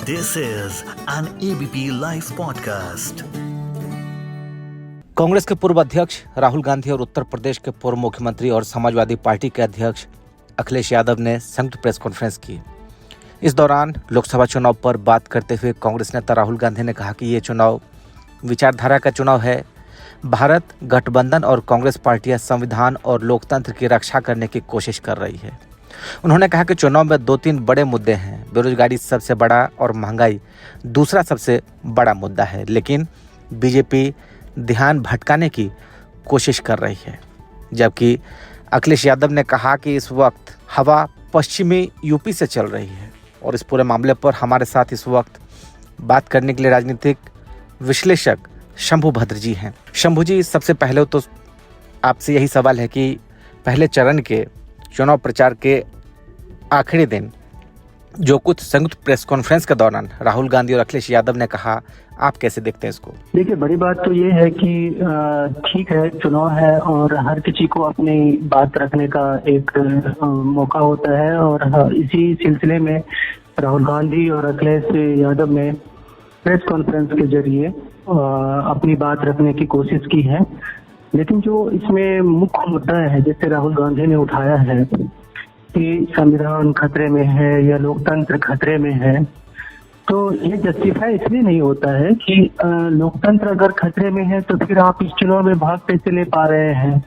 This is an ABP Life podcast. Congress के पूर्व अध्यक्ष राहुल गांधी और उत्तर प्रदेश के पूर्व मुख्यमंत्री और समाजवादी पार्टी के अध्यक्ष अखिलेश यादव ने संयुक्त प्रेस कॉन्फ्रेंस की। इस दौरान लोकसभा चुनाव पर बात करते हुए कांग्रेस नेता राहुल गांधी ने कहा कि ये चुनाव विचारधारा का चुनाव है। भारत गठबंधन और कांग्रेस पार्टियां संविधान और लोकतंत्र की रक्षा करने की कोशिश कर रही है। उन्होंने कहा कि चुनाव में 2-3 बड़े मुद्दे हैं। बेरोजगारी सबसे बड़ा और महंगाई दूसरा सबसे बड़ा मुद्दा है, लेकिन बीजेपी ध्यान भटकाने की कोशिश कर रही है। जबकि अखिलेश यादव ने कहा कि इस वक्त हवा पश्चिमी यूपी से चल रही है और इस पूरे मामले पर हमारे साथ इस वक्त बात करने के लिए राजनीतिक विश्लेषक शंभू भद्र जी हैं। शंभू जी, सबसे पहले तो आपसे यही सवाल है कि पहले चरण के चुनाव प्रचार के आखिरी दिन जो कुछ संयुक्त प्रेस कॉन्फ्रेंस के दौरान राहुल गांधी और अखिलेश यादव ने कहा, आप कैसे देखते हैं इसको? देखिए, बड़ी बात तो ये है कि ठीक है, चुनाव है और हर किसी को अपनी बात रखने का एक मौका होता है और इसी सिलसिले में राहुल गांधी और अखिलेश यादव ने प्रेस कॉन्फ्रेंस के जरिए अपनी बात रखने की कोशिश की है। लेकिन जो इसमें मुख्य मुद्दा है, जैसे राहुल गांधी ने उठाया है कि संविधान खतरे में है या लोकतंत्र खतरे में है, तो ये जस्टिफाई इसलिए नहीं होता है कि लोकतंत्र अगर खतरे में है तो फिर आप इस चुनाव में भाग कैसे ले पा रहे हैं।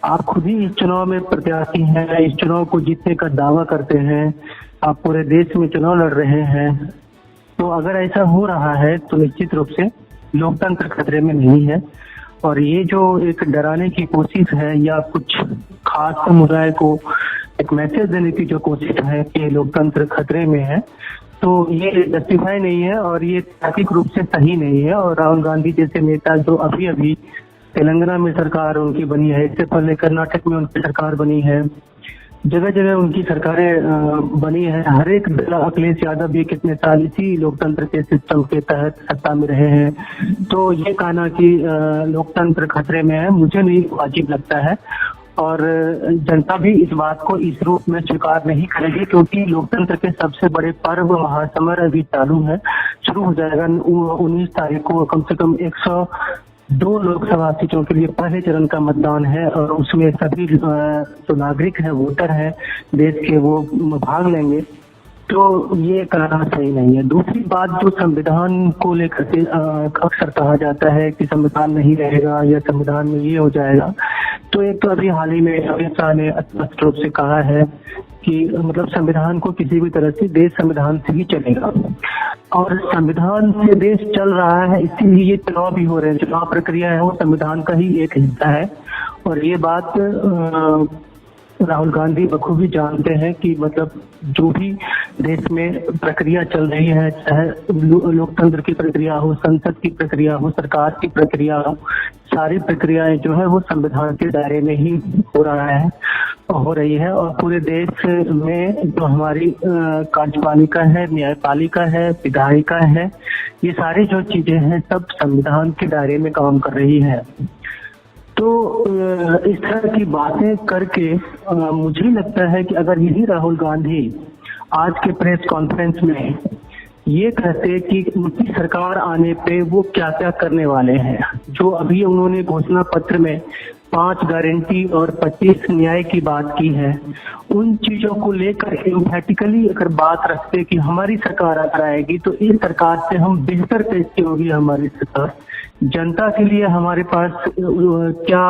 आप खुद ही इस चुनाव में प्रत्याशी हैं, इस चुनाव को जीतने का दावा करते हैं, आप पूरे देश में चुनाव लड़ रहे हैं। तो अगर ऐसा हो रहा है तो निश्चित रूप से लोकतंत्र खतरे में नहीं है। और ये जो एक डराने की कोशिश है या कुछ खास समुदाय को एक मैसेज देने की जो कोशिश है कि लोकतंत्र खतरे में है, तो ये जस्टिफाई नहीं है और ये तार्किक रूप से सही नहीं है। और राहुल गांधी जैसे नेता जो अभी अभी तेलंगाना में सरकार उनकी बनी है, इससे पहले कर्नाटक में उनकी सरकार बनी है, जगह जगह उनकी सरकारें बनी है। हर एक अखिलेश यादव भी कितने साल इसी लोकतंत्र के सिस्टम के तहत सत्ता में रहे हैं। तो ये कहना कि लोकतंत्र खतरे में है, मुझे नहीं वाजिब लगता है और जनता भी इस बात को इस रूप में स्वीकार नहीं करेगी, क्योंकि लोकतंत्र के सबसे बड़े पर्व महासमर अभी चालू है, शुरू हो जाएगा 19 तारीख को। कम से कम 102 लोकसभा सीटों के लिए पहले चरण का मतदान है और उसमें सभी जो नागरिक हैं, वोटर हैं देश के, वो भाग लेंगे। तो ये कहना सही नहीं है। दूसरी बात, जो संविधान को लेकर के अक्सर कहा जाता है कि संविधान नहीं रहेगा या संविधान में ये हो जाएगा, तो एक तो अभी हाल ही में अमित शाह ने स्पष्ट रूप से कहा है कि मतलब संविधान को किसी भी तरह से देश संविधान से ही चलेगा और संविधान से देश चल रहा है, इसीलिए ये चुनाव भी हो रहे हैं। चुनाव प्रक्रिया है वो संविधान का ही एक हिस्सा है और ये बात राहुल गांधी बखूबी जानते हैं कि मतलब जो भी देश में प्रक्रिया चल रही है, चाहे लोकतंत्र की प्रक्रिया हो, संसद की प्रक्रिया हो, सरकार की प्रक्रिया हो, सारी प्रक्रियाएं जो है वो संविधान के दायरे में ही हो रही है। और पूरे देश में जो हमारी कार्यपालिका है, न्यायपालिका है, विधायिका है, ये सारी जो चीजें हैं सब संविधान के दायरे में काम कर रही है। तो इस तरह की बातें करके मुझे लगता है कि अगर यही राहुल गांधी आज के प्रेस कॉन्फ्रेंस में ये कहते कि उनकी सरकार आने पे वो क्या क्या करने वाले हैं, जो अभी उन्होंने घोषणा पत्र में 5 गारंटी और 25 न्याय की बात की है, उन चीजों को लेकर एम्फेटिकली अगर बात रखते कि हमारी सरकार अगर आएगी तो इस सरकार से हम बेहतर कैसे होगी हमारी सरकार, जनता के लिए हमारे पास क्या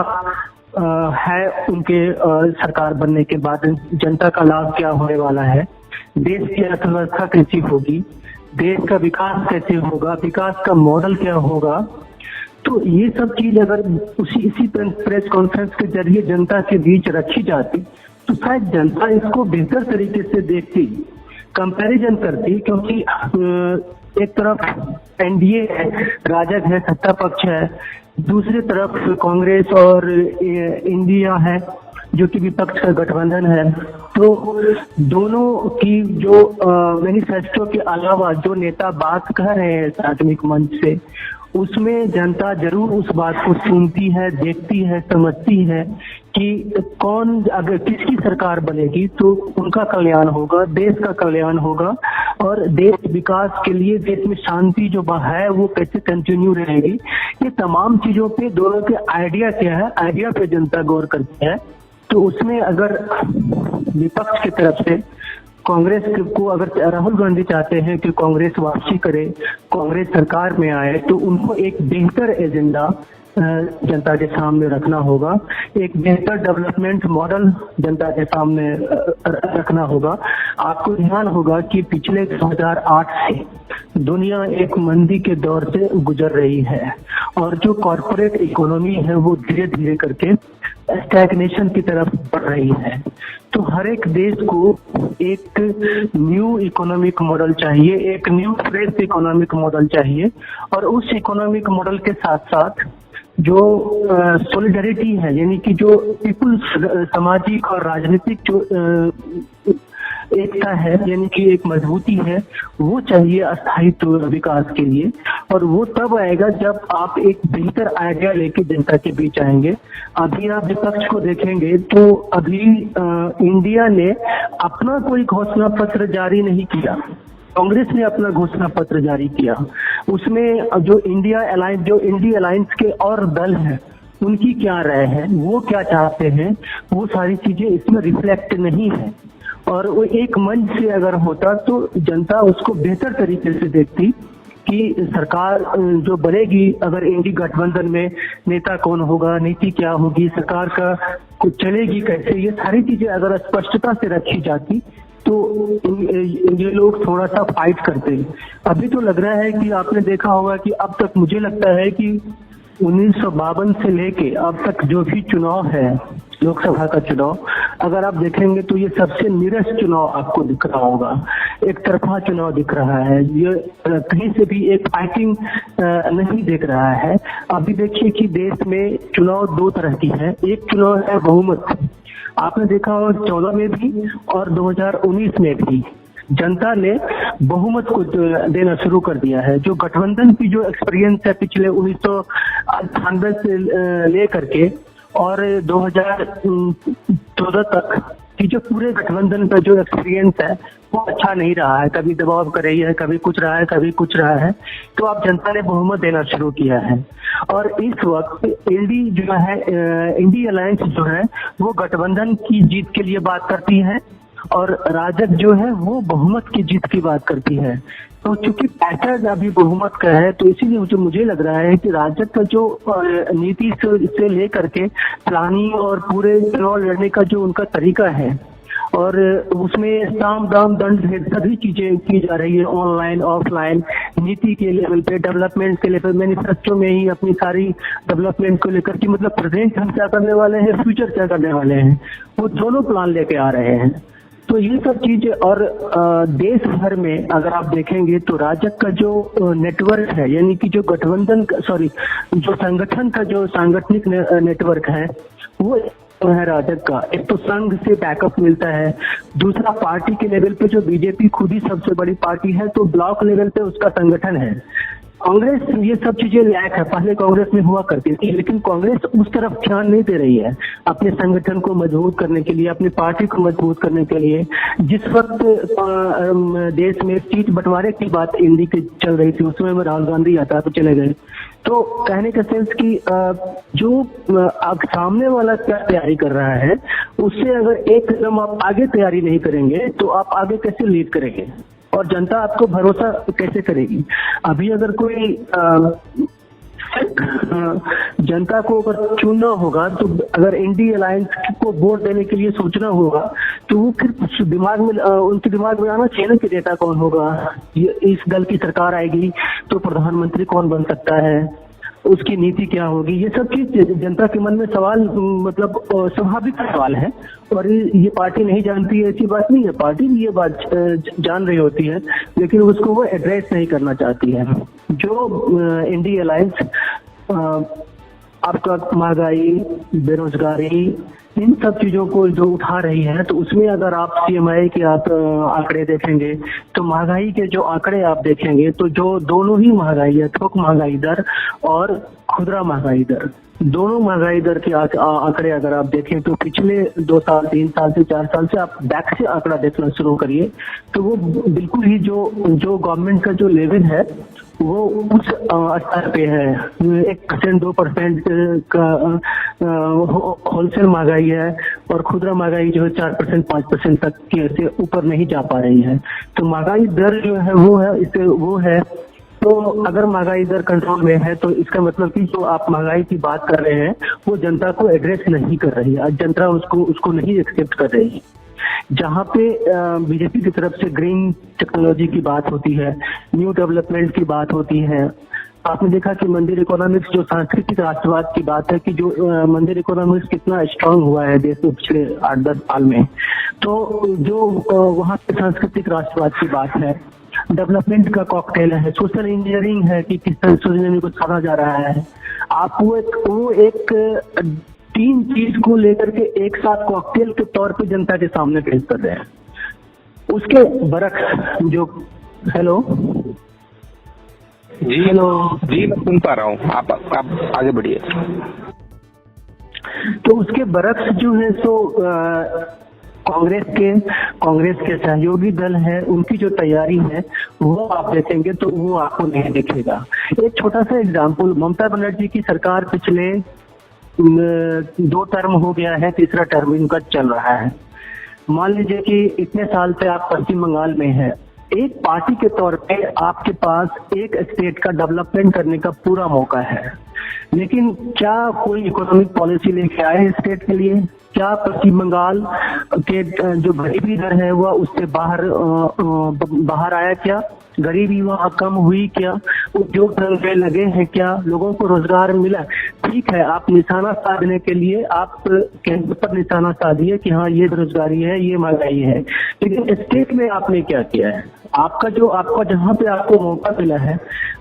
है, उनके सरकार बनने के बाद जनता का लाभ क्या होने वाला है, देश की अर्थव्यवस्था कैसी होगी, देश का विकास कैसे होगा, विकास का मॉडल क्या होगा। तो ये सब चीज अगर इसी प्रेस कॉन्फ्रेंस के जरिए जनता के बीच रखी जाती तो शायद जनता इसको बेहतर तरीके से देखती, कंपैरिजन करती। क्योंकि एक तरफ एनडीए है, राजग है, सत्ता पक्ष है, दूसरी तरफ कांग्रेस और इंडिया है जो कि विपक्ष का गठबंधन है। तो दोनों की जो मैनिफेस्टो के अलावा जो नेता बात कह रहे हैं सार्वजनिक मंच से, उसमें जनता जरूर उस बात को सुनती है, देखती है, समझती है कि कौन अगर किसकी सरकार बनेगी तो उनका कल्याण होगा, देश का कल्याण होगा और देश विकास के लिए देश में शांति जो है वो कैसे कंटिन्यू रहेगी। ये तमाम चीजों पे दोनों के आइडिया क्या है, आइडिया पे जनता गौर करती है। तो उसमें अगर विपक्ष की तरफ से कांग्रेस को अगर राहुल गांधी चाहते हैं कि कांग्रेस वापसी करे, कांग्रेस सरकार में आए, तो उनको एक बेहतर एजेंडा जनता के सामने रखना होगा, एक बेहतर डेवलपमेंट मॉडल जनता के सामने रखना होगा। आपको ध्यान होगा कि पिछले 2008 से दुनिया एक मंदी के दौर से गुजर रही है और जो कॉरपोरेट इकोनॉमी है वो धीरे धीरे करके स्टैग्नेशन की तरफ बढ़ रही है। तो हर एक देश को एक न्यू इकोनॉमिक मॉडल चाहिए, एक न्यू फ्रेश इकोनॉमिक मॉडल चाहिए और उस इकोनॉमिक मॉडल के साथ साथ जो सॉलिडरिटी है, यानी कि जो पीपुल सामाजिक और राजनीतिक जो एकता है, यानी कि एक मजबूती है, वो चाहिए अस्थायित्व विकास के लिए। और वो तब आएगा जब आप एक बेहतर आइडिया लेके जनता के बीच आएंगे। अभी आप विपक्ष को देखेंगे तो अभी इंडिया ने अपना कोई घोषणा पत्र जारी नहीं किया, कांग्रेस ने अपना घोषणा पत्र जारी किया। उसमें जो इंडी अलायंस के और दल हैं उनकी क्या राय है, वो क्या चाहते हैं, वो सारी चीजें इसमें रिफ्लेक्ट नहीं है। और वो एक मंच से अगर होता तो जनता उसको बेहतर तरीके से देखती कि सरकार जो बनेगी, अगर इंडी गठबंधन में नेता कौन होगा, नीति क्या होगी, सरकार का कुछ चलेगी कैसे, ये सारी चीजें अगर स्पष्टता से रखी जाती तो ये लोग थोड़ा सा फाइट करते हैं। अभी तो लग रहा है कि आपने देखा होगा कि अब तक मुझे लगता है कि 1952 से लेके अब तक जो भी चुनाव है, लोकसभा का चुनाव, अगर आप देखेंगे तो ये सबसे नीरस चुनाव आपको दिख रहा होगा, एक तरफा चुनाव दिख रहा है। ये कहीं से भी एक फाइटिंग नहीं दिख रहा है। अभी देखिए कि देश में चुनाव दो तरह की है, एक चुनाव है बहुमत, आपने देखा होगा 14 में भी और 2019 में भी जनता ने बहुमत को देना शुरू कर दिया है। जो गठबंधन की जो एक्सपीरियंस है पिछले 1998 से लेकर के और 2014 तक की जो पूरे गठबंधन का जो एक्सपीरियंस है वो अच्छा नहीं रहा है, कभी दबाव कर रही है, कभी कुछ रहा है, कभी कुछ रहा है। तो अब जनता ने बहुमत देना शुरू किया है और इस वक्त इंडी अलायंस जो है वो गठबंधन की जीत के लिए बात करती है और राजग जो है वो बहुमत की जीत की बात करती है। तो चूंकि पैटर्न अभी बहुमत का है तो इसीलिए जो मुझे लग रहा है कि राजग का जो नीति से लेकर के प्लानिंग और पूरे चुनाव लड़ने का जो उनका तरीका है और उसमें साम दाम दंड भेद सभी चीजें की जा रही है, ऑनलाइन ऑफलाइन, नीति के लेवल पे, डेवलपमेंट के लेवल, मैनिफेस्टो में ही अपनी सारी डेवलपमेंट को लेकर के, मतलब प्रेजेंट हम क्या करने वाले हैं, फ्यूचर क्या करने वाले हैं, वो दोनों प्लान लेके आ रहे हैं। तो ये सब चीजें और देश भर में अगर आप देखेंगे तो राजग का जो नेटवर्क है, यानी कि जो जो संगठन का जो सांगठनिक नेटवर्क है वो है राजग का। एक तो संघ से बैकअप मिलता है, दूसरा पार्टी के लेवल पे जो बीजेपी खुद ही सबसे बड़ी पार्टी है तो ब्लॉक लेवल पे उसका संगठन है। कांग्रेस ये सब चीजें लैक है, पहले कांग्रेस में हुआ करती थी, लेकिन कांग्रेस उस तरफ ध्यान नहीं दे रही है अपने संगठन को मजबूत करने के लिए, अपनी पार्टी को मजबूत करने के लिए। जिस वक्त देश में सीट बंटवारे की बात इंडी की चल रही थी उसमें राहुल गांधी आता तो चले गए। तो कहने का सेंस कि जो सामने वाला क्या तैयारी कर रहा है उससे अगर एक कदम आप आगे तैयारी नहीं करेंगे तो आप आगे कैसे लीड करेंगे और जनता आपको भरोसा कैसे करेगी। अभी अगर कोई जनता को अगर चुनना होगा तो अगर इंडी अलायंस को वोट देने के लिए सोचना होगा तो वो फिर उनके दिमाग में आना चाहिए ना कि नेता कौन होगा, इस दल की सरकार आएगी तो प्रधानमंत्री कौन बन सकता है, उसकी नीति क्या होगी। ये सब चीज जनता के मन में सवाल, मतलब स्वाभाविक सवाल है और ये पार्टी नहीं जानती है, ऐसी बात नहीं है, पार्टी भी ये बात जान रही होती है लेकिन उसको वो एड्रेस नहीं करना चाहती है। जो इंडी अलायंस आपका महंगाई, बेरोजगारी, इन सब चीजों को जो उठा रही है तो उसमें अगर आप CMI के आप आंकड़े देखेंगे तो महंगाई के जो आंकड़े आप देखेंगे तो जो दोनों ही महंगाई है, थोक महंगाई दर और खुदरा महंगाई दर, दोनों महंगाई दर के आंकड़े अगर आप देखें तो पिछले 2 साल 3 साल से 4 साल से आप बैक से आंकड़ा देखना शुरू करिए तो वो बिल्कुल ही जो गवर्नमेंट का जो लेवल है वो उस स्तर पे है। 1% 2% का होलसेल महंगाई है और खुदरा महंगाई जो है 4% 5% तक के से ऊपर नहीं जा पा रही है। तो महंगाई दर जो है वो है तो अगर महंगाई दर कंट्रोल में है तो इसका मतलब कि जो आप महंगाई की बात कर रहे हैं वो जनता को एड्रेस नहीं कर रही है, जनता उसको नहीं एक्सेप्ट कर रही है। जहाँ पे बीजेपी की तरफ से ग्रीन टेक्नोलॉजी की बात होती है, न्यू डेवलपमेंट की बात होती है, आपने देखा कि मंदिर इकोनॉमिक्स जो सांस्कृतिक राष्ट्रवाद की बात है कि जो मंदिर इकोनॉमिक्स कितना स्ट्रांग हुआ है देश में पिछले 8-10 साल में, तो जो वहाँ पे सांस्कृतिक राष्ट्रवाद की बात है, डेवलपमेंट का कॉकटेल है, सोशल इंजीनियरिंग है कि किस तरह सोशल इंजीनियरिंग को साधा जा रहा है। आप वो एक 3 चीज को लेकर के एक साथ कॉकटेल के तौर पे जनता के सामने पेश कर रहे हैं। उसके बरक्स जो हेलो जी हेलो जी मैं सुन पा रहा हूँ, आप आगे बढ़िए। तो उसके बरक्स जो है सो कांग्रेस के सहयोगी दल है उनकी जो तैयारी है वो आप देखेंगे तो वो आपको नहीं दिखेगा। एक छोटा सा एग्जांपल, ममता बनर्जी की सरकार पिछले 2 टर्म हो गया है, तीसरा टर्म इनका चल रहा है। मान लीजिए कि इतने साल से आप पश्चिम बंगाल में है, एक पार्टी के तौर पे आपके पास एक स्टेट का डेवलपमेंट करने का पूरा मौका है, लेकिन क्या कोई इकोनॉमिक पॉलिसी लेके आए स्टेट के लिए? क्या पश्चिम बंगाल के जो गरीबी दर है वह उससे बाहर आया? क्या गरीबी वहाँ कम हुई? क्या उद्योग धंधे लगे हैं? क्या लोगों को रोजगार मिला? ठीक है, आप निशाना साधने के लिए आप केंद्र पर निशाना साधिए कि हाँ ये बेरोजगारी है, ये महंगाई है, लेकिन स्टेट में आपने क्या किया है? आपका जहाँ पे आपको मौका मिला है,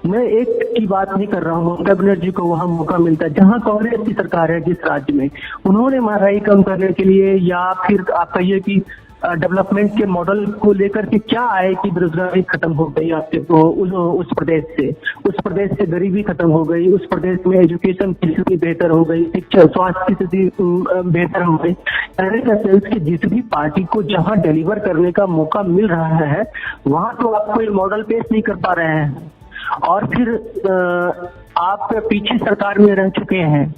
मैं एक की बात नहीं कर रहा हूँ, ममता बनर्जी को वहाँ मौका मिलता है जहाँ कांग्रेस की सरकार है जिस राज्य में, उन्होंने महंगाई कम करने के लिए या फिर आप कहिए कि डेवलपमेंट के मॉडल को लेकर के क्या आए कि बेरोजगारी खत्म हो गई आपके उस प्रदेश से गरीबी खत्म हो गई, उस प्रदेश में एजुकेशन की स्थिति बेहतर हो गई, शिक्षा स्वास्थ्य की स्थिति बेहतर हो गई। कहने का सेंस कि जिस भी पार्टी को जहां डिलीवर करने का मौका मिल रहा है वहां तो आप कोई मॉडल पेश नहीं कर पा रहे हैं, और फिर आप पीछे सरकार में रह चुके हैं,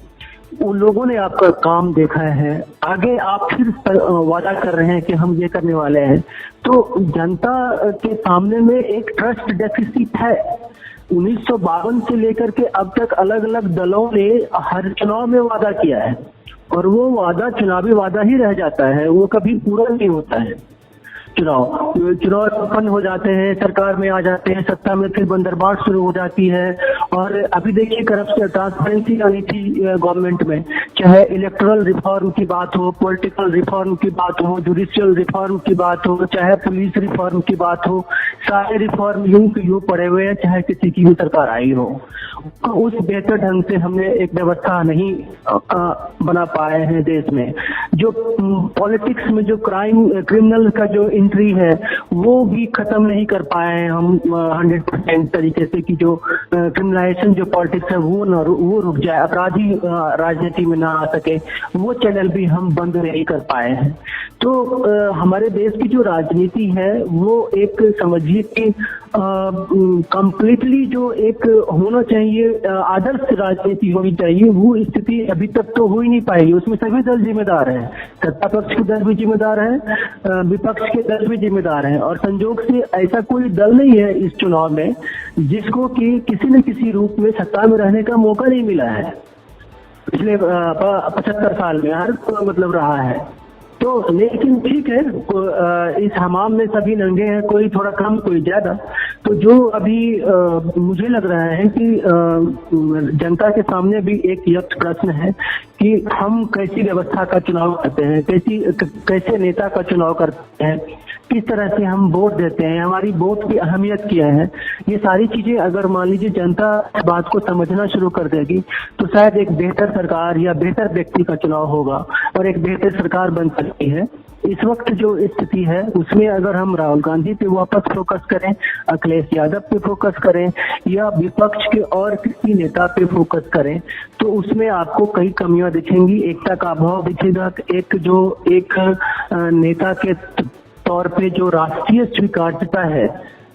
उन लोगों ने आपका काम देखा है, आगे आप फिर वादा कर रहे हैं कि हम ये करने वाले हैं, तो जनता के सामने में एक ट्रस्ट डेफिसिट है। 1952 से लेकर के अब तक अलग अलग दलों ने हर चुनाव में वादा किया है और वो वादा चुनावी वादा ही रह जाता है, वो कभी पूरा नहीं होता है। चुनाव संपन्न हो जाते हैं, सरकार में आ जाते हैं, सत्ता में फिर बंदरबाट शुरू हो जाती है। और अभी देखिए करप्शन ट्रांसपेरेंसी आनी थी गवर्नमेंट में, चाहे इलेक्टोरल रिफॉर्म की बात हो, पॉलिटिकल रिफॉर्म की बात हो, जुडिशियल रिफॉर्म की बात हो, चाहे पुलिस रिफॉर्म की बात हो, सारे रिफॉर्म यूं पड़े हुए हैं चाहे किसी की भी सरकार आई हो। उस बेहतर ढंग से हमने एक व्यवस्था नहीं बना पाए हैं देश में। जो पॉलिटिक्स में जो क्रिमिनल का जो एंट्री है वो भी खत्म नहीं कर पाए हैं हम 100% तरीके से कि जो क्रिमिनलाइजेशन जो पॉलिटिक्स है वो रुक जाए, अपराधी राजनीति में ना आ सके, वो चैनल भी हम बंद नहीं कर पाए हैं। तो हमारे देश की जो राजनीति है वो एक समझिए कि कंप्लीटली जो एक होना चाहिए आदर्श राजनीति होनी चाहिए, वो स्थिति अभी तक तो हो ही नहीं पाएगी। उसमें सभी दल जिम्मेदार हैं, सत्ता पक्ष के दल भी जिम्मेदार है, विपक्ष के दल भी जिम्मेदार हैं, और संजोग से ऐसा कोई दल नहीं है इस चुनाव में जिसको कि किसी न किसी रूप में सत्ता में रहने का मौका नहीं मिला है। पिछले 75 साल में हर मतलब रहा है। तो लेकिन ठीक है, इस हमाम में सभी नंगे हैं, कोई थोड़ा कम कोई ज्यादा। तो जो अभी मुझे लग रहा है कि जनता के सामने भी एक यक्ष प्रश्न है कि हम कैसी व्यवस्था का चुनाव करते हैं, कैसे नेता का चुनाव करते हैं, किस तरह से हम वोट देते हैं, हमारी वोट की अहमियत क्या है। ये सारी चीजें अगर मान लीजिए जनता इस बात को समझना शुरू कर देगी तो शायद एक बेहतर सरकार या बेहतर व्यक्ति का चुनाव होगा और एक बेहतर सरकार बन सकती है। इस वक्त जो स्थिति है उसमें अगर हम राहुल गांधी पे वापस फोकस करें, अखिलेश यादव पे फोकस करें या विपक्ष के और किसी नेता पे फोकस करें तो उसमें आपको कई कमियां दिखेंगी। एकता का अभाव दिखेगा। एक नेता के तौर पे जो राष्ट्रीय स्वीकार्यता है,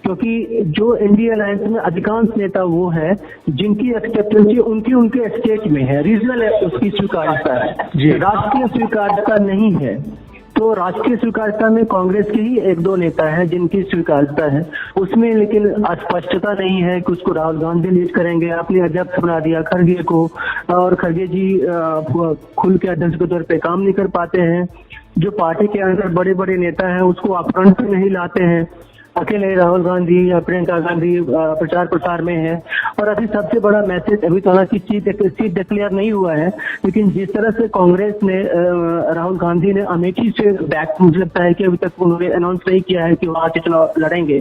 क्योंकि जो इंडिया अलायंस में अधिकांश नेता वो है जिनकी एक्सेप्टेंसी उनके स्टेट में है, रीजनल उसकी स्वीकार्यता है, राष्ट्रीय स्वीकार्यता नहीं है। तो राष्ट्रीय स्वीकार्यता में कांग्रेस के ही एक दो नेता हैं जिनकी स्वीकार्यता है, उसमें लेकिन स्पष्टता नहीं है कि उसको राहुल गांधी लीड करेंगे। आपने अध्यक्ष बना दिया खड़गे को, और खड़गे जी खुल के अध्यक्ष के तौर पे काम नहीं कर पाते हैं। जो पार्टी के अंदर बड़े बड़े नेता हैं उसको आप फ्रंट पे नहीं लाते हैं। अकेले राहुल गांधी या प्रियंका गांधी प्रचार प्रसार में है। और अभी सबसे बड़ा मैसेज, अभी तो हालांकि सीट डिक्लेयर नहीं हुआ है, लेकिन जिस तरह से कांग्रेस ने राहुल गांधी ने अमेठी से बैक, मुझे लगता है कि अभी तक उन्होंने अनाउंस नहीं किया है कि वहां से चुनाव लड़ेंगे।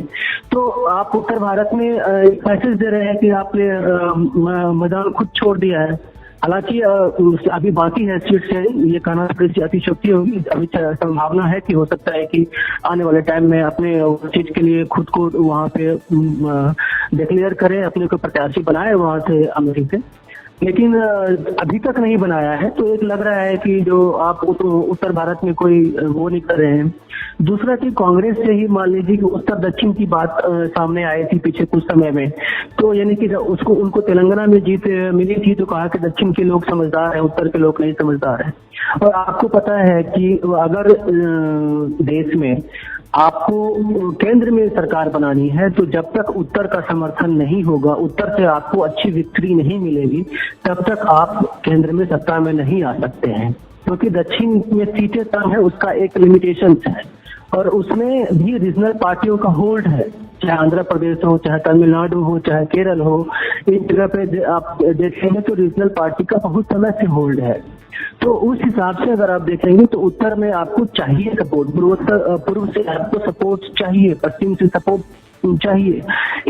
तो आप उत्तर भारत में एक मैसेज दे रहे हैं कि आपने मैदान खुद छोड़ दिया है। हालांकि अभी बाकी है सीट से, ये कहना थोड़ी अतिशयोक्ति होगी। अभी संभावना है कि हो सकता है कि आने वाले टाइम में अपने सीट के लिए खुद को वहां पे डिक्लेयर करें, अपने को प्रत्याशी बनाए वहां से अमेठी से, लेकिन अभी तक नहीं बनाया है। तो एक लग रहा है कि जो आप उत्तर भारत में कोई वो नहीं कर रहे हैं। दूसरा कि कांग्रेस से ही मान लीजिए कि उत्तर दक्षिण की बात सामने आई थी पिछले कुछ समय में, तो यानी कि उनको तेलंगाना में जीत मिली थी तो कहा कि दक्षिण के लोग समझदार हैं, उत्तर के लोग नहीं समझदार हैं। और आपको पता है कि अगर देश में आपको केंद्र में सरकार बनानी है तो जब तक उत्तर का समर्थन नहीं होगा, उत्तर से आपको अच्छी विक्ट्री नहीं मिलेगी, तब तक आप केंद्र में सत्ता में नहीं आ सकते हैं। क्योंकि दक्षिण में सीटें कम है, उसका एक लिमिटेशन है, और उसमें भी रीजनल पार्टियों का होल्ड है। चाहे आंध्र प्रदेश हो, चाहे तमिलनाडु हो, चाहे केरल हो, इन जगह पे आप देखेंगे तो रीजनल पार्टी का बहुत समय से होल्ड है। तो उस हिसाब से अगर आप देखेंगे तो उत्तर में आपको चाहिए सपोर्ट, पूर्व से आपको सपोर्ट चाहिए, पश्चिम से सपोर्ट चाहिए,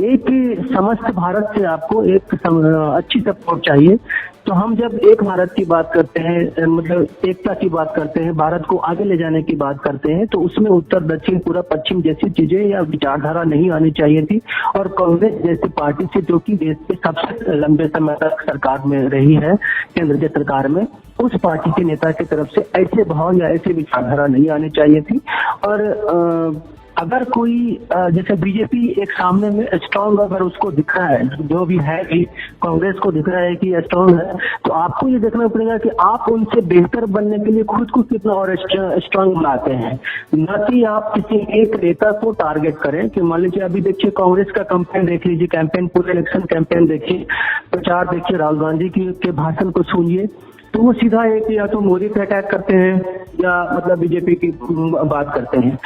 एक समस्त भारत से आपको एक अच्छी सपोर्ट चाहिए। तो हम जब एक भारत की बात करते हैं, मतलब एकता की बात करते हैं, भारत को आगे ले जाने की बात करते हैं, तो उसमें उत्तर दक्षिण पूरा पश्चिम जैसी चीजें या विचारधारा नहीं आनी चाहिए थी। और कांग्रेस जैसी पार्टी से, जो कि देश के सबसे लंबे समय तक सरकार में रही है, केंद्र की सरकार में, उस पार्टी के नेता की तरफ से ऐसे भाव या ऐसी विचारधारा नहीं आनी चाहिए थी। और अगर कोई जैसे बीजेपी एक सामने में स्ट्रांग अगर उसको दिख रहा है, जो भी है कि कांग्रेस को दिख रहा है कि स्ट्रांग है, तो आपको ये देखना पड़ेगा कि आप उनसे बेहतर बनने के लिए खुद को कितना और स्ट्रांग बनाते हैं, न कि आप किसी एक नेता को टारगेट करें। कि मान लीजिए अभी देखिए कांग्रेस का कैंपेन देख लीजिए, कैंपेन पूरे इलेक्शन कैंपेन देखिए, प्रचार देखिए, राहुल गांधी के भाषण को सुनिए, तो वो सीधा एक या तो मोदी पे अटैक करते हैं या मतलब बीजेपी की बात करते हैं।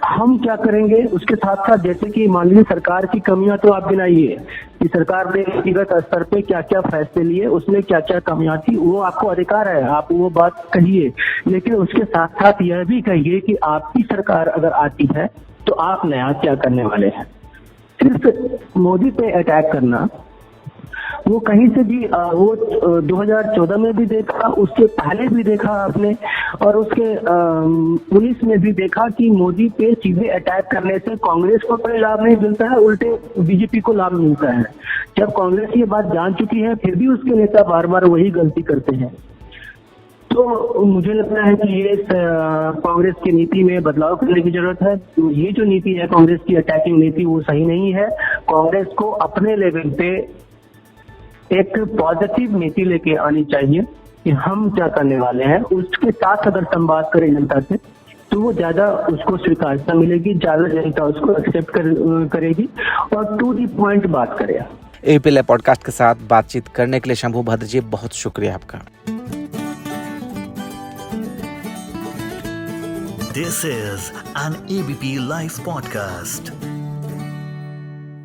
हम क्या करेंगे उसके साथ साथ, जैसे कि मान लीजिए सरकार की कमियां तो आप गिनाइए कि सरकार ने व्यक्तिगत स्तर पे क्या क्या फैसले लिए, उसमें क्या क्या कमियां थी, वो आपको अधिकार है, आप वो बात कहिए। लेकिन उसके साथ साथ यह भी कहिए कि आपकी सरकार अगर आती है तो आप नया क्या करने वाले हैं। सिर्फ मोदी पे अटैक करना, वो कहीं से भी वो 2014 में भी देखा, उसके पहले भी देखा आपने, और उसके 19 में भी देखा कि मोदी पे सीधे अटैक करने से कांग्रेस को कोई लाभ नहीं मिलता है, उल्टे बीजेपी को लाभ मिलता है। जब कांग्रेस ये बात जान चुकी है फिर भी उसके नेता बार बार वही गलती करते हैं। तो मुझे लगता है कि ये कांग्रेस की नीति में बदलाव करने की जरूरत है। तो ये जो नीति है कांग्रेस की, अटैकिंग नीति, वो सही नहीं है। कांग्रेस को अपने लेवल पे एक पॉजिटिव नीति लेके आनी चाहिए कि हम क्या करने वाले हैं। उसके साथ अगर संवाद करें जनता से तो वो ज्यादा उसको स्वीकार्यता मिलेगी, ज्यादा जनता उसको एक्सेप्ट करेगी और टू दी पॉइंट बात करेगा। एबीपी लाइव पॉडकास्ट के साथ बातचीत करने के लिए शंभू भद्र जी बहुत शुक्रिया आपका। This is an ABP Live podcast.